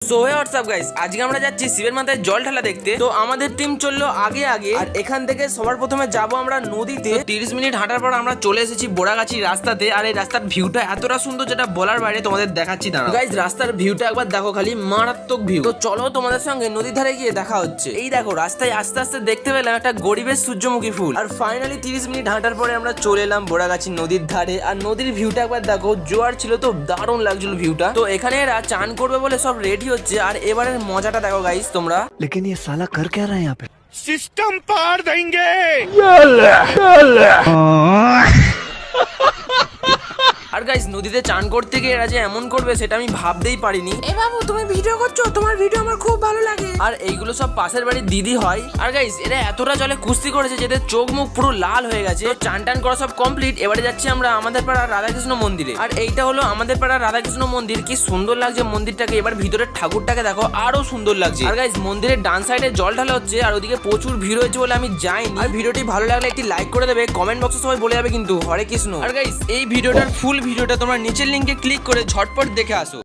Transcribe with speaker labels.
Speaker 1: So hey WhatsApp guys, আজকে আমরা যাচ্ছি শিবের মাথায় জল ঢালা দেখতে। তো আমাদের টিম চললো আগে আগে, আর এখান থেকে সবার প্রথমে যাব আমরা নদীতে। 30 মিনিট হাঁটার পর আমরা চলে এসেছি বোড়াগাছি রাস্তাতে। আর এই রাস্তার ভিউটা এতটা সুন্দর যেটা বলার বাইরে, তোমাদের দেখাচ্ছি দাঁড়াও গাইস। রাস্তার ভিউটা একবার দেখো, খালি মারাত্মক ভিউ। তো চলো তোমাদের সঙ্গে নদীর ধারে গিয়ে দেখা হচ্ছে। এই দেখো রাস্তায় আস্তে আস্তে দেখতে পেলাম একটা গরিবের সূর্যমুখী ফুল। আর ফাইনালি 30 মিনিট হাঁটার পরে আমরা চলে এলাম বোড়াগাছি নদীর ধারে। আর নদীর ভিউটা একবার দেখো, জোয়ার ছিল তো দারুণ লাগছিল ভিউটা। তো এখানে এরা চান করবে বলে সব রেডি হচ্ছে। আর এবারের মজাটা দেখো গাইস তোমরা।
Speaker 2: लेकिन ये साला कर क्या रहा है यहाँ पे?
Speaker 3: सिस्टम पार देंगे।
Speaker 1: আর গাইস নদীতে চান করতে গিয়ে এরা যে এমন করবে সেটা আমি ভাবতেই পারিনি। এ বাবু, তুমি ভিডিও করছো? তোমার ভিডিও আমার খুব ভালো লাগে। আর এইগুলো সব পাশের বাড়ির দিদি হয়। আর গাইস এরা এতটা জলে কুস্তি করেছে যে এদের চোখ মুখ পুরো লাল হয়ে গেছে। তো চান টান করা সব কমপ্লিট। এবারে যাচ্ছি আমরা আমাদের পাড়ার রাধাকৃষ্ণ মন্দিরে। আর এইটা হলো আমাদের পাড়ার রাধাকৃষ্ণ মন্দির। কি সুন্দর লাগছে মন্দিরটাকে। এবার ভিতরের ঠাকুরটাকে দেখো, আরো সুন্দর লাগছে। আর গাইস মন্দিরের ডান সাইডে জল ঢালা হচ্ছে, আর ওদিকে প্রচুর ভিড় হয়েছে বলে আমি যাইনি। আর ভিডিওটি ভালো লাগলে একটি লাইক করে দেবে, কমেন্ট বক্সে সবাই বলে যাবে কিন্তু হরে কৃষ্ণ। আর গাইস এই ভিডিওটার ফুল ভিডিওটা তোমরা নিচের লিংকে ক্লিক করে ঝটপট দেখে আসো।